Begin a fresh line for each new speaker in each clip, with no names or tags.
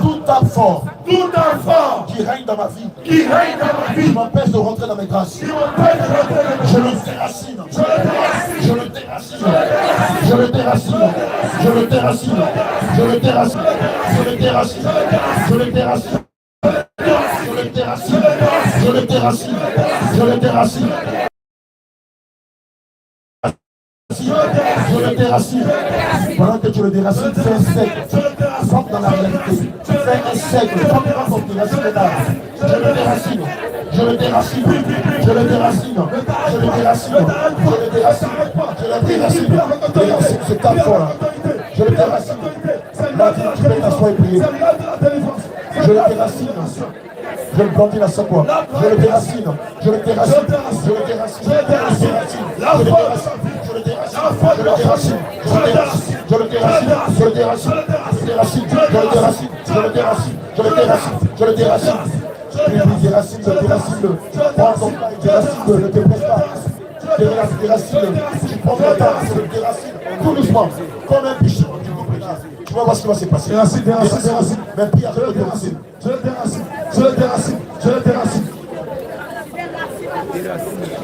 Tout enfant qui règne dans ma vie, qui m'empêche de rentrer dans mes grâces, je le déracine. Je le déracine. Je le déracine. Je le déracine. Je le déracine. Je le déracine. Je le déracine. Je le déracine. Je le déracine. Je le déracine. Je le déracine. Pendant que tu le déracines, fais un cercle. Rentre dans la réalité. Fais un cercle. Rentre dans ton déracine là. Je le déracine. Je le déracine. Je le déracine. Je le déracine. Je le déracine. Je le déracine. Déracine ce carrefour là. Je le déracine. Là, tu peux t'asseoir et prier. Je le déracine. Je le brandis la sacoche. Je le déracine. Je le déracine. Je le déracine. Je le déracine. Je le déracine. Je le déracine. Je le déracine. Je le déracine. Je le déracine. Je le déracine. Je le déracine. Je le déracine. Je le déracine. Je le déracine. Déracine-le, déracine-le. Prends ton temps et déracine-le. Ne te presse pas. Déracine-le. Tu prends ton temps, je le déracine. Tout doucement. Comme un bûcher. Tu vas voir ce qui va se passer. Déracine, déracine, déracine. Même pire, je le déracine. Je le déracine. Je le déracine. Je le déracine.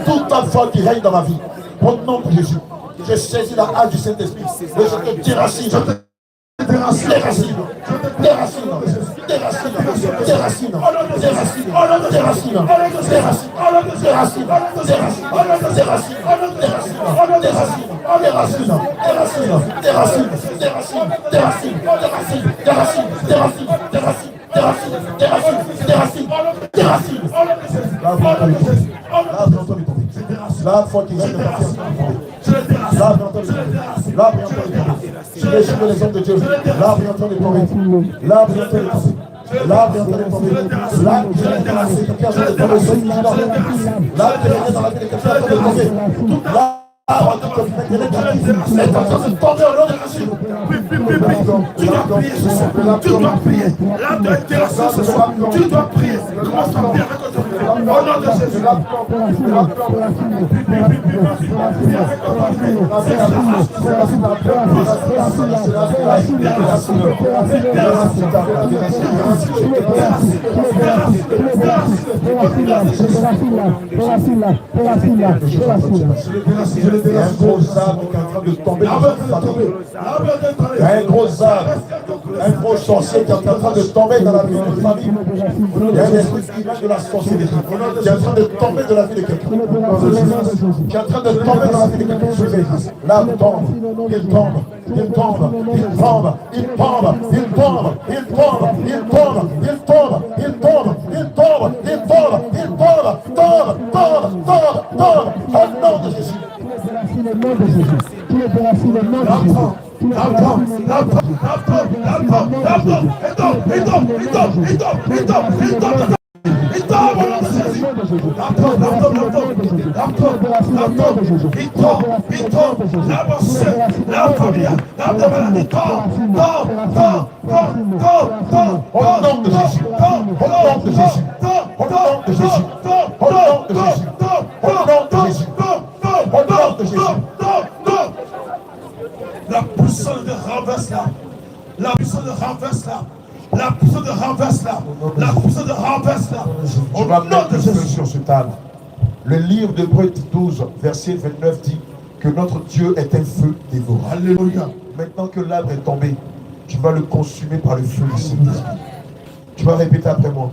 Tout enfant qui règne dans ma vie, au nom de Jésus, je saisis la hache du Saint-Esprit et je te déracine. Je te déracine. Déracine. Déracine. Déracine. Déracine. Déracine. Déracine. Déracine. Déracine. La foi qui est les hommes de Dieu. Là, bientôt les tomber. Là, bientôt les tomber. Là, bientôt les tomber. Là, quelqu'un de tomber. Là, quelqu'un dans la vie de quelqu'un de tomber. Là, tu dois prier, tu dois prier. Là, tu dois prier. Commence à prier avec autorité. Au nom de Jésus. Il y a un gros arbre qui est en train de tomber. Il y a un gros arbre, un gros sorcier qui est en train de tomber dans la vie de famille. Il y a un esprit de la sorcellerie qui est en train de tomber de la vie de quelqu'un. Qui est en train de tomber dans la vie de quelqu'un. Là, il tombe, il tombe, il tombe, il tombe, il tombe, il tombe, il tombe, il tombe, il tombe, il tombe, il tombe, il tombe, il tombe, tombe, tombe, tombe, tombe, au nom de Jésus.
Le nom de Jésus. Tu es déracine le nom de Jésus.
La puissance de renverse là. La puissance de renverse là. La puissance de renverse là. La puissance de renverse là. Au nom de Jésus sur ce table. Le livre d'Hébreux 12, verset 29 dit que notre Dieu est un feu dévorant. Alléluia. Maintenant que l'arbre est tombé, tu vas le consumer par le feu du Saint-Esprit. Tu vas répéter après moi.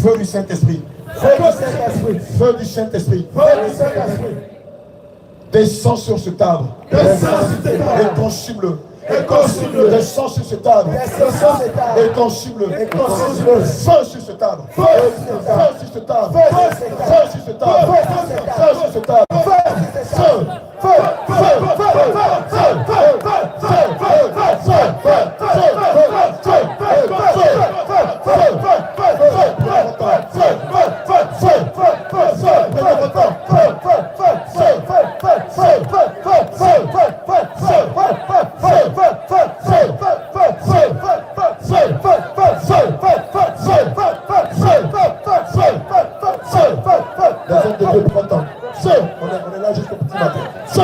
Feu du Saint-Esprit. Feu du Saint-Esprit. Feu du Saint-Esprit. Feu du Saint-Esprit. Descends sur ce table. Et consume-le. Descends sur ce table. Et consume-le. Feu sur ce table. Feu sur ce table. Feu sur ce table. Feu sur ce table. Feu. On est là jusqu'au petit matin. Feu.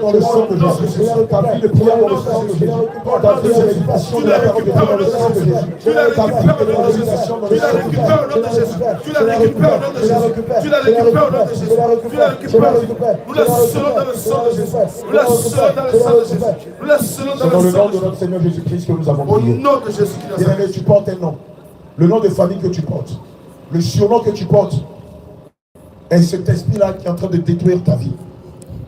dans le sang de Jésus. Ta vie de prière dans le sang de Jésus. Ta vie de méditation de la parole de Dieu dans le sang de Jésus. Ta vie de méditation dans le sang de Jésus.
Tu la récupères au nom de Jésus. Tu la récupères au nom de Jésus. Tu la récupères. Nous la scellons dans le sang de Jésus. Nous la scellons dans le sang de Jésus. Nous la scellons dans le sang de Jésus.
C'est dans le nom de notre Seigneur Jésus-Christ que nous avons
Au
prié.
nom de Jésus-Christ.
Bien-aimé, tu portes un nom. Le nom de famille que tu portes. Le surnom que tu portes. Et cet esprit-là qui est en train de détruire ta vie.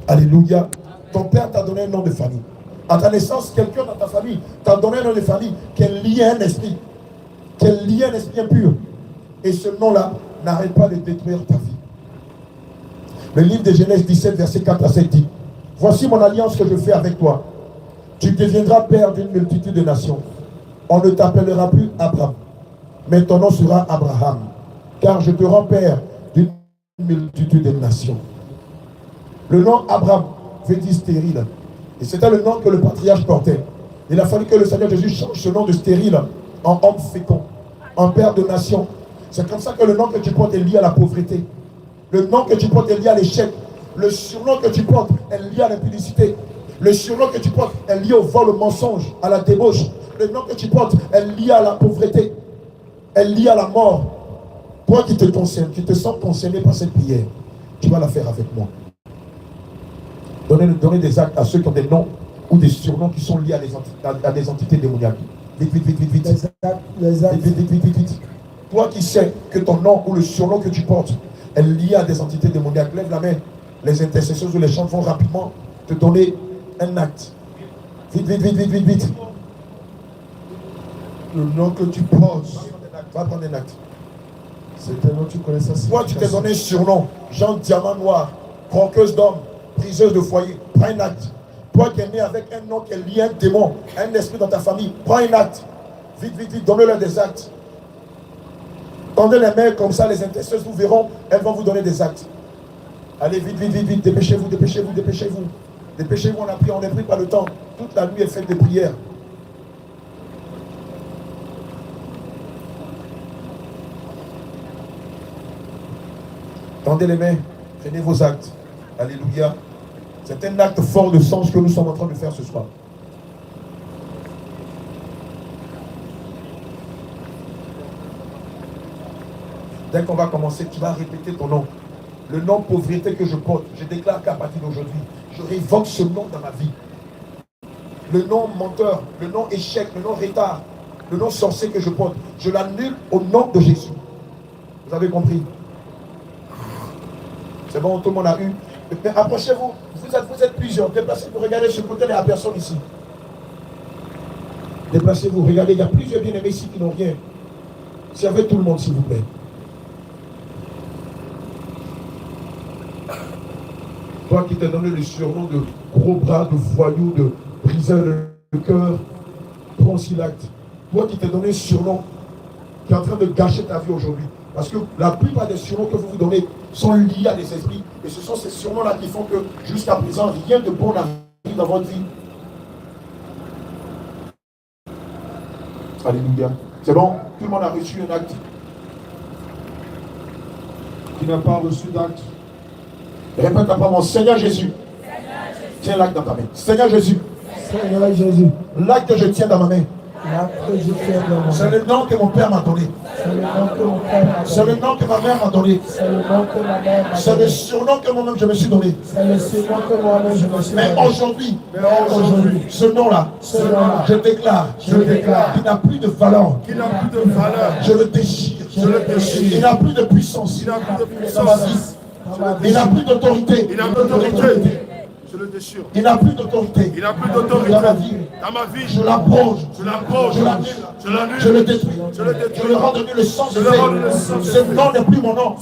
Alléluia. Ton père t'a donné un nom de famille. À ta naissance, quelqu'un dans ta famille t'a donné un nom de famille qui est lié à un esprit. Qui est lié à un esprit impur. Et ce nom-là n'arrête pas de détruire ta vie. Le livre de Genèse 17, verset 4 à 7 dit: voici mon alliance que je fais avec toi. Tu deviendras père d'une multitude de nations. On ne t'appellera plus Abraham, mais ton nom sera Abraham. Car je te rends père d'une multitude de nations. Le nom Abraham veut dire stérile. Et c'était le nom que le patriarche portait. Il a fallu que le Seigneur Jésus change ce nom de stérile en homme fécond, en père de nations. C'est comme ça que le nom que tu portes est lié à la pauvreté. Le nom que tu portes est lié à l'échec. Le surnom que tu portes est lié à l'impudicité. Le surnom que tu portes est lié au vol, au mensonge, à la débauche. Le nom que tu portes est lié à la pauvreté, est lié à la mort. Toi qui te concernes, qui te sens concerné par cette prière, tu vas la faire avec moi. Donnez des actes à ceux qui ont des noms ou des surnoms qui sont liés à des entités démoniaques. Vite, vite, vite, vite, vite.
Les actes.
Vite, vite, vite, vite, vite. Toi qui sais que ton nom ou le surnom que tu portes est lié à des entités démoniaques, lève la main. Les intercesseurs ou les chants vont rapidement te donner un acte. Vite, vite, vite, vite, vite, vite.
Le nom que tu portes.
Va prendre un acte.
C'est un nom que tu connais ça.
Toi, tu t'es donné un surnom. Jean Diamant Noir, croqueuse d'hommes, briseuse de foyer. Prends un acte. Toi qui es né avec un nom qui est lié à un démon, un esprit dans ta famille, prends un acte. Vite, vite, vite, donnez-leur des actes. Tendez les mains comme ça, les intercesseurs vous verront, elles vont vous donner des actes. Allez, vite, vite, vite, vite, dépêchez-vous, dépêchez-vous, dépêchez-vous. Dépêchez-vous, on n'a pris pas le temps. Toute la nuit est faite de prières. Tendez les mains, prenez vos actes. Alléluia. C'est un acte fort de sens que nous sommes en train de faire ce soir. Dès qu'on va commencer, tu vas répéter ton nom. Le nom pauvreté que je porte, je déclare qu'à partir d'aujourd'hui, je révoque ce nom dans ma vie. Le nom menteur, le nom échec, le nom retard, le nom sorcier que je porte, je l'annule au nom de Jésus. Vous avez compris? C'est bon, tout le monde a eu. Mais approchez-vous, vous êtes plusieurs. Déplacez-vous, regardez ce côté, il n'y a personne ici. Déplacez-vous, regardez, il y a plusieurs bien-aimés ici qui n'ont rien. Servez tout le monde, s'il vous plaît. Toi qui t'es donné le surnom de gros bras, de voyou, de briseur de cœur, prends aussi l'acte. Toi qui t'es donné un surnom qui est en train de gâcher ta vie aujourd'hui. Parce que la plupart des surnoms que vous vous donnez sont liés à des esprits. Et ce sont ces surnoms-là qui font que jusqu'à présent, rien de bon n'arrive dans votre vie. Alléluia. C'est bon? Tout le monde a reçu un acte.
Qui n'a pas reçu d'acte.
Répète après moi, Seigneur Jésus. Tiens l'acte dans ta main. Seigneur Jésus.
Seigneur Jésus.
L'acte que je tiens dans ma main.
C'est
le nom que mon père m'a donné. C'est le nom que ma mère m'a donné. C'est le surnom que moi-même je me suis donné. Mais aujourd'hui, ce nom-là, je déclare qu'il n'a plus de valeur. Je le déchire. Il n'a plus de puissance. Dans ma vie. Il n'a plus d'autorité.
Je le déchire.
Il n'a plus d'autorité.
Il n'a plus d'autorité.
Dans ma vie. Je l'approche.
Je l'approche.
Je l'annule. Je le détruis. Je le rends devenu le sang de Ce nom n'est plus mon nom.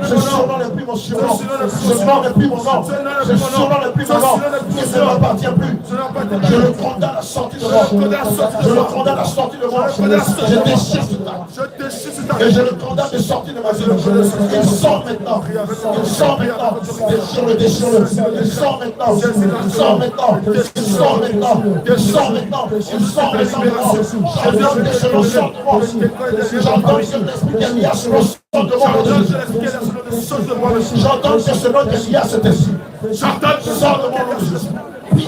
Ce surnom n'est plus mon surnom. Ce nom n'est plus mon nom. Ce surnom n'est plus mon nom. Il ne m'appartient plus. Je le condamne à sortir de moi. Je le condamne à sortir de moi. Je déchire ce tas. Et je le condamne de sortir de ma vie. Il sort maintenant. Il sort maintenant. Déchire-le, déchire-le. Il sort maintenant. Il sort maintenant. Il sort maintenant. Il sort maintenant. Il sort maintenant. J'ordonne que ce nom sorte de moi. J'ordonne que l'esprit qui est lié à ce nom sorte de moi. J'ordonne que ce nom qui est lié à cet esprit. Sors de moi.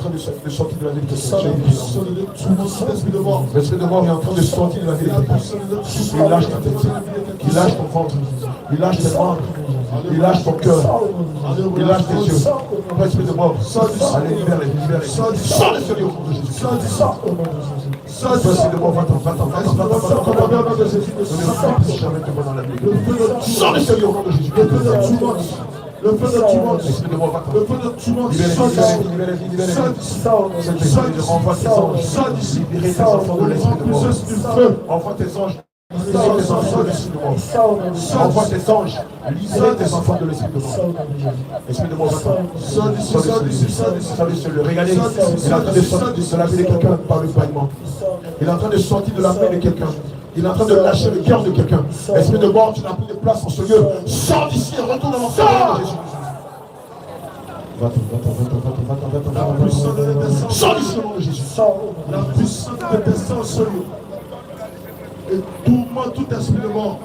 train de sortir de la vie de quelqu'un. L'esprit de mort est en train de sortir de la vie de quelqu'un. Il lâche ta tête. Il lâche ton ventre. Il lâche tes bras. Il lâche ton cœur. Il lâche tes yeux. L'esprit de mort. Allez, libère-les. Sors de ce lieu au nom de Jésus. L'esprit de mort, va-t'en. Sors de ce lieu au nom de Jésus. Le feu de Tumon, le feu de Tumon, envoie tes anges, libérer tes enfants de l'esprit de mort. Envoie tes anges, libérer tes enfants de l'esprit de mort. Envoie tes anges, libérer tes enfants de l'esprit de mort. L'esprit de mort, sors d'ici, le régaler. Il est en train de sortir de la vie de quelqu'un par le bâillement. Il est en train de sortir de la main de quelqu'un. Il est en train de lâcher le cœur de quelqu'un. Esprit de mort, tu n'as plus de place en ce lieu. Sors d'ici et retourne dans l'enfer de Jésus. Va-t'en. Sors d'ici au nom de Jésus. La puissance de destin en ce lieu. Et tout esprit de mort.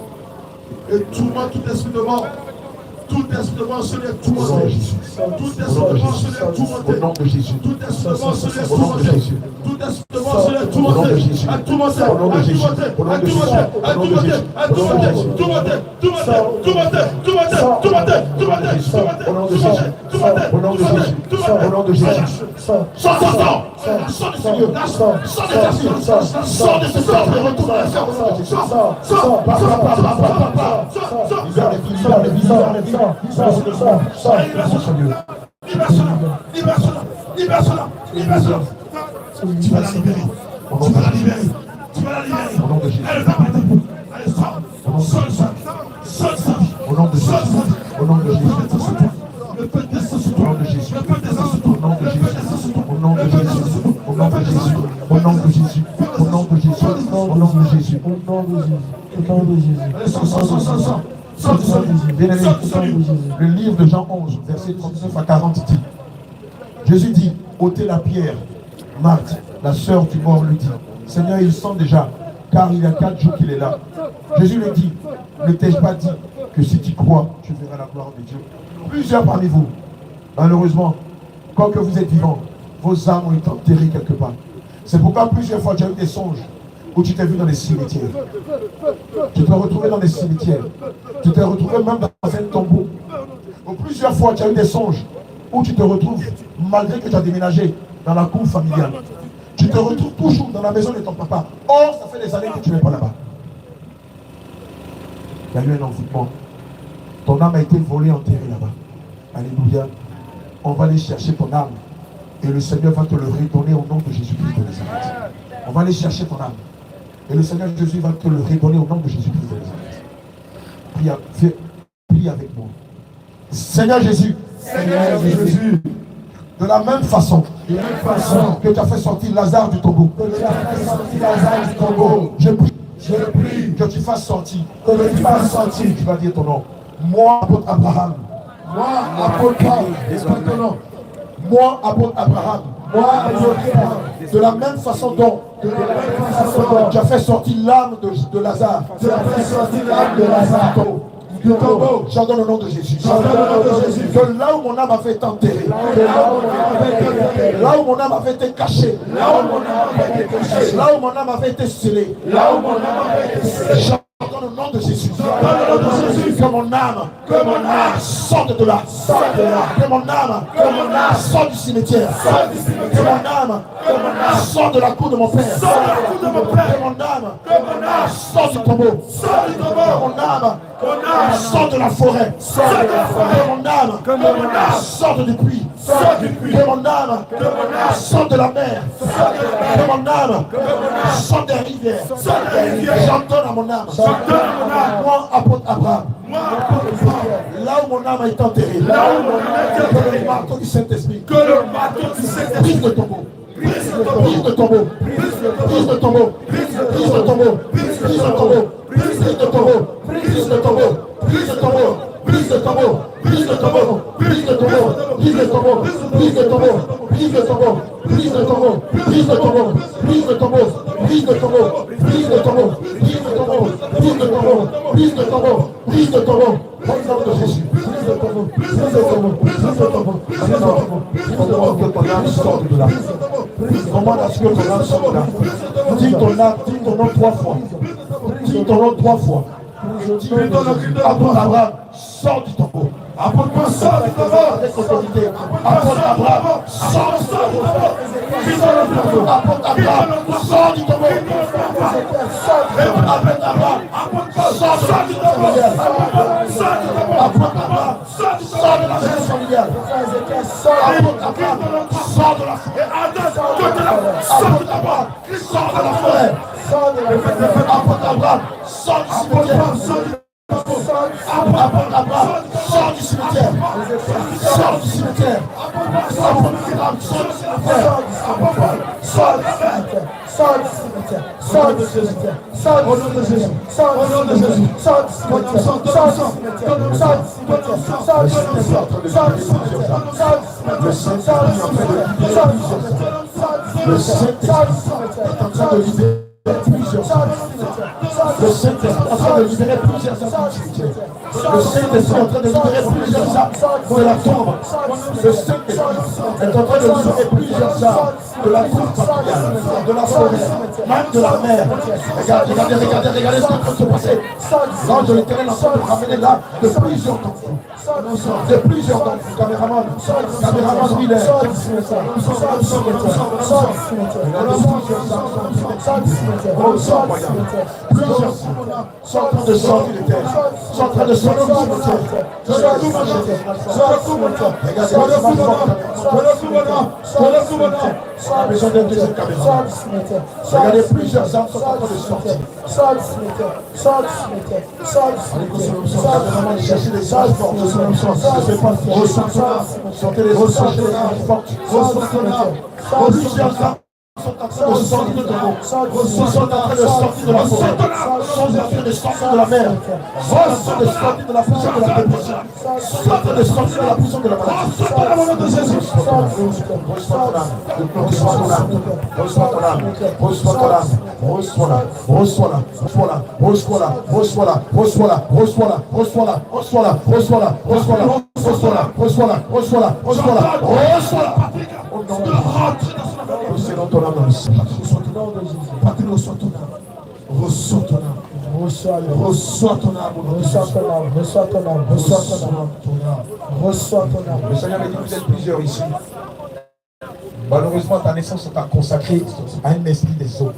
Tout esprit de mort se lève tout monté. Tout esprit de mort se lève tout monté. Au nom de Jésus. Tout esprit de mort se lève tout monté. Tout esprit de mort se lève tout monté. À tout monté. Au nom de Jésus. Au nom de Jésus. Au nom de Jésus. Tout monté. Au nom de Jésus. Au nom de Jésus. Au nom de Jésus. Sors de ce lieu. Sors de ce corps et retourne à la serre. Libère cela. Tu vas la libérer. Au nom de Jésus. Allez, au nom de Jésus. Au nom de Jésus. Au nom de Jésus. Au nom de Jésus. Au nom de Jésus. Au nom de Jésus. Au nom de Jésus. Au nom de Jésus. Au nom de Jésus. Bien-aimé, le livre de Jean 11, verset 39 à 40 dit, Jésus dit, ôtez la pierre. Marthe, la sœur du mort, lui dit, Seigneur, il sent déjà, car il y a 4 jours qu'il est là. Jésus lui dit, ne t'ai-je pas dit que si tu crois, tu verras la gloire de Dieu. Plusieurs parmi vous, malheureusement, quoique vous êtes vivants, vos âmes ont été enterrées quelque part. C'est pourquoi plusieurs fois tu as eu des songes où tu t'es vu dans les cimetières. Tu t'es retrouvé dans les cimetières. Tu t'es retrouvé même dans un tombeau. Ou plusieurs fois tu as eu des songes où tu te retrouves, malgré que tu as déménagé dans la cour familiale. Tu te retrouves toujours dans la maison de ton papa. Or, ça fait des années que tu n'es pas là-bas. Il y a eu un envoûtement. Ton âme a été volée, enterrée là-bas. Alléluia. On va aller chercher ton âme. Et le Seigneur va te le redonner au nom de Jésus-Christ de Nazareth. On va aller chercher ton âme. Et le Seigneur Jésus va te le redonner au nom de Jésus-Christ de Nazareth. Prie avec moi. Seigneur Jésus.
Seigneur Jésus.
De la même façon que tu as fait sortir Lazare du tombeau. Je prie que tu fasses sortir. Tu vas dire ton nom. Moi, apôtre Abraham. Moi, apôtre Abraham. De la même façon dont tu as fait sortir l'âme de Lazare. J'ordonne au nom de Jésus. Que là où mon âme avait été enterrée, là où mon âme avait été cachée, là où mon âme avait été scellée, j'ordonne au nom de Jésus. Que mon âme sorte de là. Que mon âme sorte du cimetière. Que mon âme sorte de la cour de mon père. Que mon âme sorte du tombeau. Que mon âme sorte de la forêt. Que mon âme sorte du puits. Que mon âme sorte de la mer. Que mon âme sorte des rivières. J'entends à mon âme. Moi, apôtre Abraham. Là où mon âme est enterrée. Que le marteau du Saint-Esprit. Brise le tombeau. Brise le tombeau. Brise le tombeau. Brise le tombeau. Brise le tombeau. Brise le tombeau. Brise le tombeau. Brise le tombeau. Brise le tombeau.
brise le tombeau, brise le tombeau, brise le tombeau, brise le tombeau, brise le tombeau, brise le tombeau, brise le tombeau, brise le tombeau, brise le tombeau, brise le tombeau, brise le tombeau, brise le tombeau, brise le tombeau, brise le tombeau. Dans le nom de Jésus, brise le tombeau, brise le tombeau, brise le tombeau, brise le tombeau. Demande que ton âme sorte de là. Demande à ce que ton âme sorte de là. Dis ton âme, dis ton nom 3 fois. Dis ton nom 3 fois. Apôtre Abraham, sors du tombeau. Apôtre Abraham, sors du tombeau. Avec autorité. Apôtre Abraham, sors du tombeau. Apôtre Abraham, sors du tombeau. Apôtre Abraham, sors du tombeau. Apôtre Abraham, sors de la maison familiale. Apôtre Abraham, sors de la forêt. Apôtre Abraham, sors de la forêt. Apôtre Abraham, sors du cimetière. Apôtre Abraham, sors du cimetière. Sors du cimetière. Apôtre Abraham, sors du cimetière. Sors du cimetière. Sors du cimetière. Sors du cimetière. Sors du cimetière. Sors du cimetière. Sors du cimetière. Sors du cimetière. Sors du cimetière. Sors du cimetière. Sors du cimetière. Le Saint-Esprit est en train de libérer plusieurs âmes. Le Saint-Esprit est en train de libérer plusieurs âmes. Le Saint-Esprit est en train de libérer plusieurs âmes de la tombe. Le Saint-Esprit est en train de libérer plusieurs âmes de la cour familiale, de la forêt, même de la mer. Regardez ce qui est en train de se passer. L'ange de l'Éternel est en train de ramener là de plusieurs d'entre vous. De plusieurs d'entre vous, caméraman, Wheeler. Plusieurs sont en train de sortir de terre. Sont en train de sortir de terre. Regardez, plusieurs âmes sont en train de sortir. Cherchez les âmes fortes. Sortez les autres, cherchez les âmes fortes. Plusieurs âmes sont en train de sortir de l'eau, sont en train de sortir de la forêt, sont en train de sortir de la mer, sont en train de sortir de la prison de la dépression, sont en train de sortir de la prison de la maladie. Dans le nom de Jésus, reçois ton âme, reçois ton âme, reçois ton âme, reçois ton âme, reçois-la, reçois-la, reçois-la, reçois-la, reçois-la, reçois-la, reçois-la, reçois-la, reçois-la, reçois-la, reçois-la, reçois-la, reçois-la, reçois-la, reçois-la. Au nom de Jésus. Reçois ton âme dans le ciel. Reçois ton âme dans Jésus. Patrick, reçois ton âme. Reçois ton âme. Reçois ton âme. Reçois ton âme. Reçois ton âme. Reçois ton âme. Reçois ton âme. Le Seigneur m'a dit que vous êtes plusieurs ici. Malheureusement, à ta naissance, on t'a consacré à un esprit des eaux.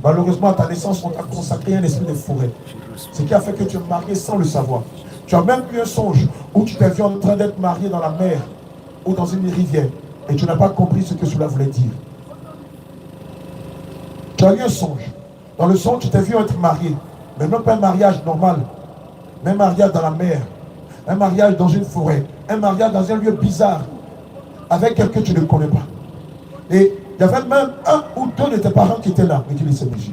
Malheureusement, à ta naissance, on t'a consacré à un esprit des forêts. Ce qui a fait que tu es marié sans le savoir. Tu as même eu un songe où tu t'es vu en train d'être marié dans la mer ou dans une rivière. Et tu n'as pas compris ce que cela voulait dire. Tu as eu un songe. Dans le songe, tu t'es vu être marié. Mais non pas un mariage normal. Mais un mariage dans la mer. Un mariage dans une forêt. Un mariage dans un lieu bizarre. Avec quelqu'un que tu ne connais pas. Et il y avait même un ou deux de tes parents qui étaient là. Mais tu les sais bouger.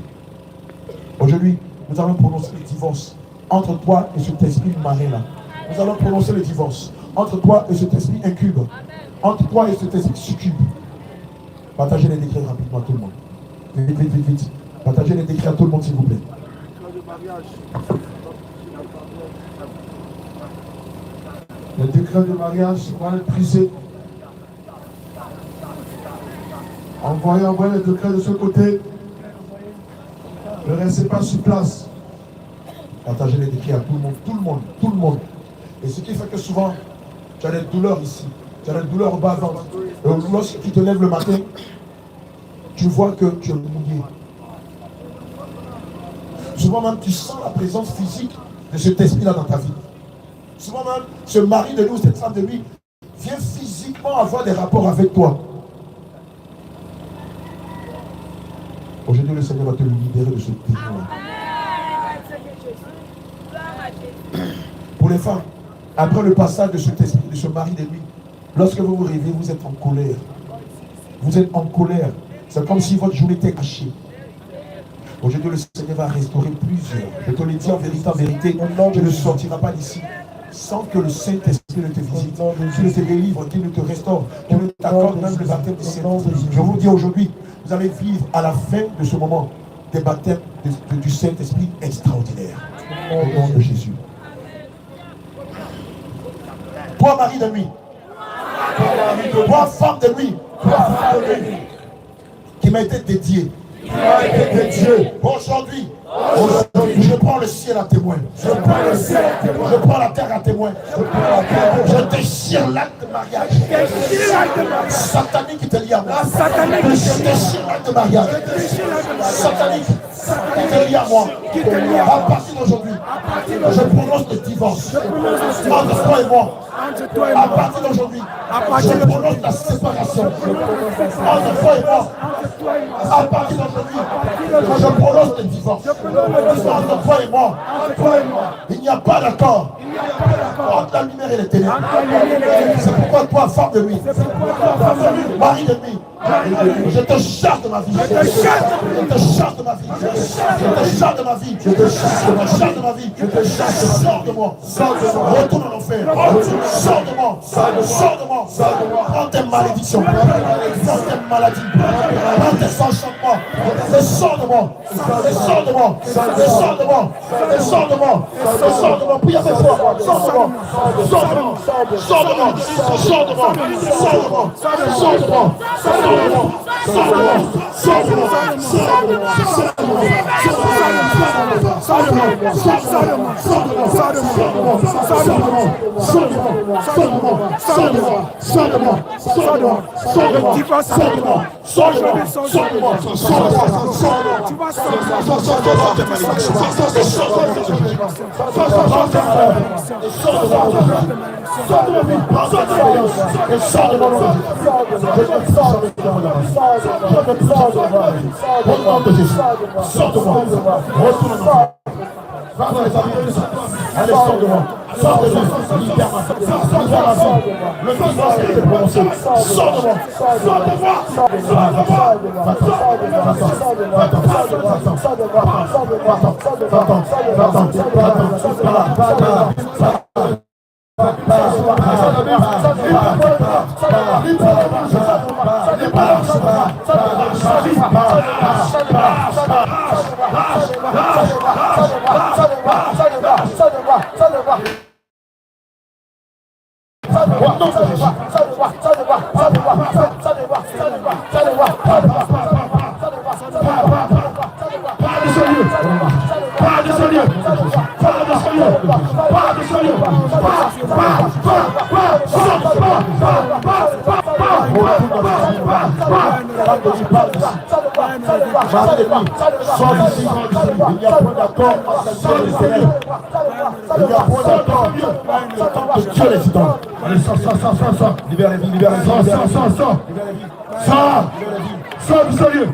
Aujourd'hui, nous allons prononcer le divorce. Entre toi et cet esprit marin là. Nous allons prononcer le divorce. Entre toi et cet esprit incube. Entre toi et cet esprit succube. Partagez les décrets rapidement à tout le monde. Vite, vite, vite, vite. Partagez les décrets à tout le monde, s'il vous plaît.
Le décret de mariage va être brisé. Envoyez le décret de ce côté. Ne restez pas sur place.
Partagez les décrets à tout le monde, tout le monde, tout le monde. Et ce qui fait que souvent, tu as des douleurs ici. Tu as des douleurs au bas-ventre. Et lorsque tu te lèves le matin, tu vois que tu es mouillé. Souvent même, tu sens la présence physique de cet esprit-là dans ta vie. Souvent même, ce mari de nous, cette femme de lui, vient physiquement avoir des rapports avec toi. Aujourd'hui, le Seigneur va te libérer de ce démon-là. Pour les femmes, après le passage de cet esprit, de ce mari de lui, lorsque vous vous réveillez, vous êtes en colère. Vous êtes en colère. C'est comme si votre journée était cachée. Aujourd'hui, le Seigneur va restaurer plusieurs. Je te le dis en vérité, tu ne sortiras pas d'ici sans que le Saint-Esprit qu'il te visite, qu'il te délivre, qu'il te restaure, qu'il t'accorde même le baptême du Saint-Esprit. Je vous dis aujourd'hui, vous allez vivre à la fin de ce moment des baptêmes du Saint-Esprit extraordinaires. Au nom de Jésus. Toi, mari de nuit, toi, femme de nuit, qui m'a été dédié. Aujourd'hui, je prends le ciel à témoin. Je prends la terre à témoin. Je déchire l'acte de mariage. Satanique qui te lie à moi. Je déchire l'acte de mariage. Satanique qui te lie à moi. À partir d'aujourd'hui, je prononce le divorce entre toi et moi. À partir d'aujourd'hui, je prononce la séparation entre toi et moi. À partir d'aujourd'hui, je prononce le divorce entre toi et moi. Il n'y a pas d'accord entre la lumière et les ténèbres. C'est pourquoi toi, femme de nuit, mari de nuit, je te charge de ma vie. Je te charge de ma vie. Je te charge de ma vie. Je te charge de ma vie. Sors de moi. Retourne en enfer. Sors de moi. Sors de moi. Prends tes malédictions. Prends tes maladies. Prends tes enchantements. Sors de moi. Sors de moi. Sors de moi. Sors de moi. Sors de moi. Prie avec moi. Sors de moi. Sors de moi. Sors de moi. Sors de moi. Sors de moi. Sors de moi. Allez, sors de moi. Sors de moi. Libère ma vie. Libère ma vie. Le divorce a été prononcé. Sors de moi. Sors de Sors d'ici, il n'y a point d'accord entre le ciel et les ténèbres. Il n'y a point d'accord entre Dieu et les titans. Allez, sors. Libère les vies, sors. Sors du sérieux.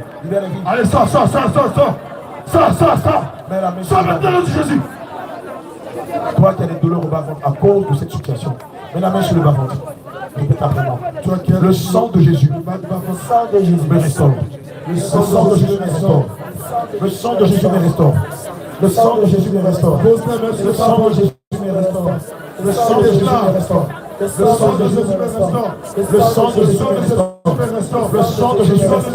Allez, sors. Sors maintenant de Jésus. Toi qui as des douleurs au bas-ventre à cause de cette situation, mets la main sur le bas-ventre. Répète après moi. Le sang de Jésus me restaure. Le sang de Jésus me restaure. Le sang de Jésus me restaure. Le sang de Jésus me restaure. Le sang de Jésus me restaure. Le sang de Jésus me restaure. Le sang de Jésus me restaure. Le sang de Jésus me restaure. Le sang de Jésus me restaure. Le sang de Jésus me restaure. Le sang de Jésus me restaure.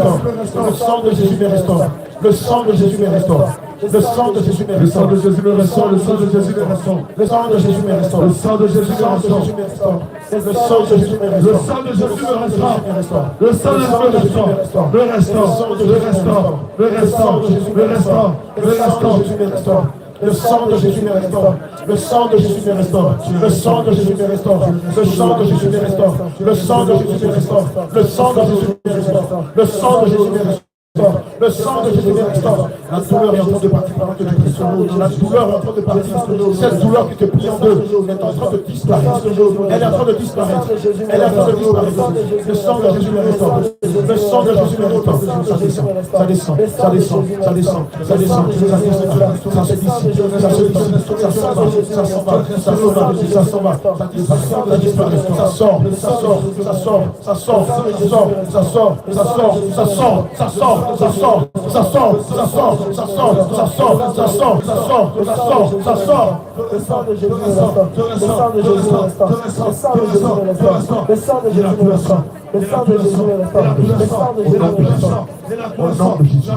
Le sang de Jésus me restaure. Le sang de Jésus me restaure. Le sang de Jésus me restaure. Le sang de Jésus me restaure. Le sang de Jésus me restaure. Le sang de Jésus me restaure. Le sang de Jésus me restaure. Le sang de Jésus me restaure. Le restaure. Le restaure. Le restaure. Le restaure. Jésus me restaure. Le sang de Jésus me restaure. Le sang de Jésus me restaure. Le sang de Jésus me restaure. Le sang de Jésus me restaure. Le sang de Jésus me restaure. Le sang de Jésus me restaure. Le sang de Jésus me restaure. Le sang de Jésus me restaure. La douleur est en train de partir pendant que tu pries sur l'eau. La douleur est en train de partir. Cette douleur qui te plie en deux est en train de disparaître. Elle est en train de disparaître. Elle est en train de disparaître. Le sang de Jésus me restaure. Le sang de Jésus me restaure. Ça descend. Ça descend. Ça descend. Ça descend. Ça descend. Ça se dissipe. Ça se dissipe. Ça s'en va. Ça s'en va. Ça s'en va. Ça s'en va. Ça disparaît. Ça disparaît. Ça sort. Ça sort. Ça sort. Ça sort. Ça sort. Ça sort. Ça sort. Ça sort. Ça sort. Ça sort, ça sort, ça sort, ça sort.
Le sang de Jésus me restaure. Le sang de Jésus me restaure. Le sang de Jésus me restaure. Le sang de Jésus me restaure. Le sang de Jésus me restaure. Le sang de Jésus me restaure.
Au nom de Jésus.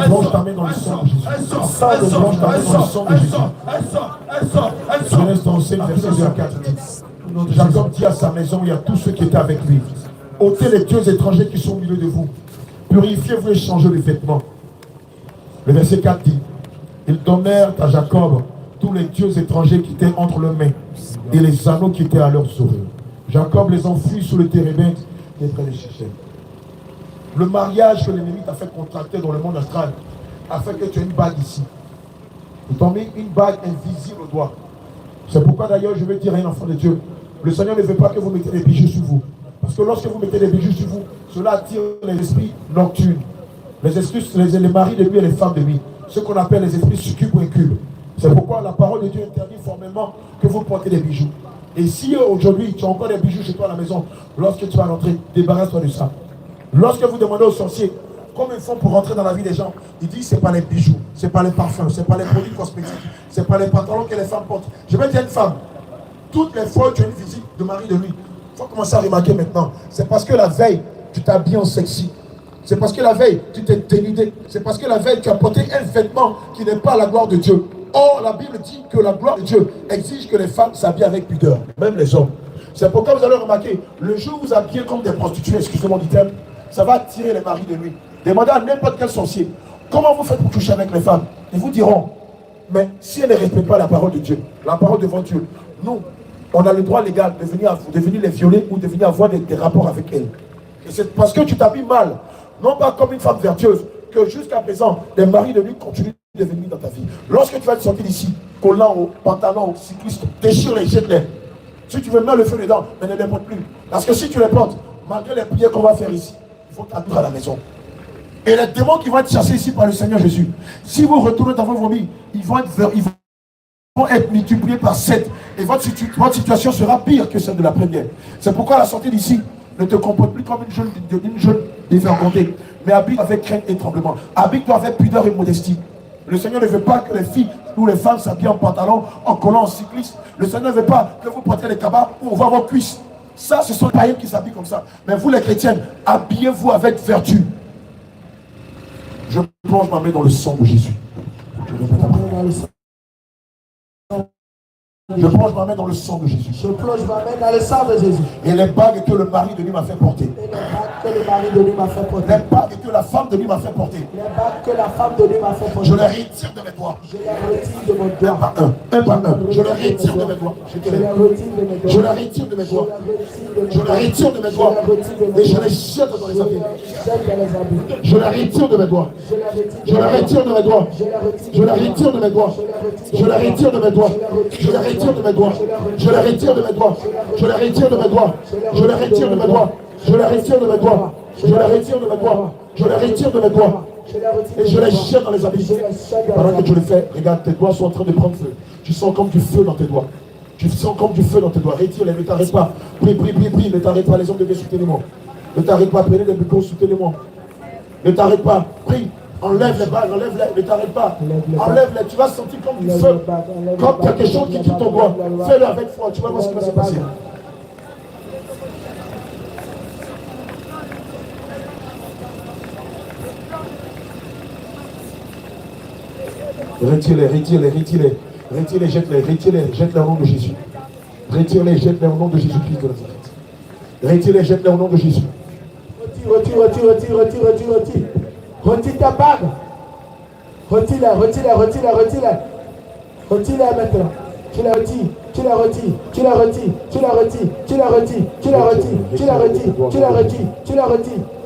Plonge ta main dans le sang de Jésus. Genèse 35, verset 2 à 4 dit, Jacob dit à sa maison et à tous ceux qui étaient avec lui, ôtez les dieux étrangers qui sont au milieu de vous, purifiez-vous et changez les vêtements. Le verset 4 dit, ils donnèrent à Jacob tous les dieux étrangers qui étaient entre leurs mains et les anneaux qui étaient à leurs oreilles. Jacob les enfuit sous le térébinthe qui est près de Shechem. Le mariage que l'ennemi t'a fait contracter dans le monde astral a fait que tu aies une bague ici. Ils t'ont mis une bague invisible au doigt. C'est pourquoi d'ailleurs je vais dire à un enfant de Dieu, le Seigneur ne veut pas que vous mettez des bijoux sur vous. Parce que lorsque vous mettez des bijoux sur vous, cela attire les esprits nocturnes. Les maris de nuit et les femmes de nuit. Ce qu'on appelle les esprits succubes ou incubes. C'est pourquoi la parole de Dieu interdit formellement que vous portez des bijoux. Et si aujourd'hui tu as encore des bijoux chez toi à la maison, lorsque tu vas rentrer, débarrasse-toi de ça. Lorsque vous demandez aux sorciers comment ils font pour rentrer dans la vie des gens, ils disent c'est pas les bijoux, c'est pas les parfums, c'est pas les produits cosmétiques, c'est pas les pantalons que les femmes portent. Je vais dire une femme, toutes les fois que tu as une visite de mari de nuit, il faut commencer à remarquer maintenant. C'est parce que la veille, tu t'habilles en sexy. C'est parce que la veille, tu t'es dénudé. C'est parce que la veille, tu as porté un vêtement qui n'est pas la gloire de Dieu. Or, la Bible dit que la gloire de Dieu exige que les femmes s'habillent avec pudeur, même les hommes. C'est pourquoi vous allez remarquer, le jour où vous habillez comme des prostituées, excusez-moi du terme, ça va attirer les maris de nuit. Demandez à n'importe quel sorcier, comment vous faites pour coucher avec les femmes? Ils vous diront, mais si elles ne respectent pas la parole de Dieu, la parole devant Dieu, nous, on a le droit légal de venir les violer ou de venir avoir des rapports avec elles. Et c'est parce que tu t'habilles mal, non pas comme une femme vertueuse, que jusqu'à présent, les maris de nuit continuent de venir dans ta vie. Lorsque tu vas te sortir d'ici, collant au pantalon, au cycliste, déchire-les, jette-les. Si tu veux mettre le feu dedans, mais ne les porte plus. Parce que si tu les portes, malgré les prières qu'on va faire ici, il faut t'habiller à la maison. Et les démons qui vont être chassés ici par le Seigneur Jésus, si vous retournez dans vos vomis, ils vont être multipliés par 7. Et votre situation sera pire que celle de la première. C'est pourquoi à la sortie d'ici, ne te comporte plus comme une jeune dévergondée, mais habille avec crainte et tremblement. Habille-toi avec pudeur et modestie. Le Seigneur ne veut pas que les filles ou les femmes s'habillent en pantalon, en collant, en cycliste. Le Seigneur ne veut pas que vous portiez les cabas où on voit vos cuisses. Ça, ce sont les païens qui s'habillent comme ça. Mais vous, les chrétiens, habillez-vous avec vertu. Je plonge ma main dans le sang de Jésus. Je plonge ma main dans le sang de Jésus.
Je plonge ma main dans le sang de Jésus.
Et les bagues que le mari de lui m'a fait porter.
Et les bagues que le mari de lui m'a fait porter.
Les bagues que la femme de lui m'a fait porter.
Les bagues que la femme de lui m'a fait porter.
Je les retire de mes doigts.
Je les retire de mon doigt.
Un par un. Je les retire de mes doigts. Je les retire de mes doigts. Je les retire de mes doigts. Et je les jette dans les abîmes. Je les retire de mes doigts. Je les retire de mes doigts. Je les retire de mes doigts. Je les retire de mes doigts. Je les retire de mes doigts. Je les retire de mes doigts. Je les retire de mes doigts. Je les retire de mes doigts. Je les retire de mes doigts. Je les retire de mes doigts. Je les retire de mes doigts. Et je les jette dans les abysses. Pendant que tu le fais, regarde, tes doigts sont en train de prendre feu. Tu sens comme du feu dans tes doigts. Tu sens comme du feu dans tes doigts. Retire-les, ne t'arrête pas. Prie, prie, prie, prie. Ne t'arrête pas, les hommes de Dieu, soutenez-moi. Ne t'arrête pas, prenez des bucons, soutenez-moi. Ne t'arrête pas, prie. Enlève les balles, enlève-les, ne t'arrête pas. Enlève-les, tu vas sentir comme du feu. Comme quelque chose qui quitte ton doigt. Fais-le avec foi, tu vas voir ce qui va se passer. Retire-les, retire-les, retire-les. Retire-les, jette-les, retire-les, jette-les au nom de Jésus. Retire-les, jette-les au nom de Jésus-Christ de Nazareth. Retire-les, jette-les au nom de Jésus.
Retire. Retire ta bague. Retire-la. Retire-la maintenant. Tu la retires.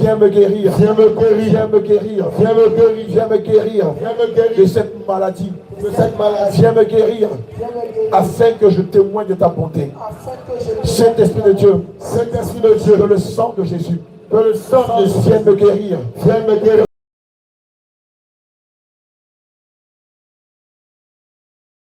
Viens me guérir. Viens me guérir. Viens me guérir. Viens me guérir. Viens me guérir. Viens me guérir de cette maladie. De cette maladie. Viens me guérir. Afin que je témoigne de ta bonté. Saint-Esprit de Dieu. Saint-Esprit de Dieu. Que le sang de Jésus. Que le sang de Jésus vienne me guérir. Viens me guérir.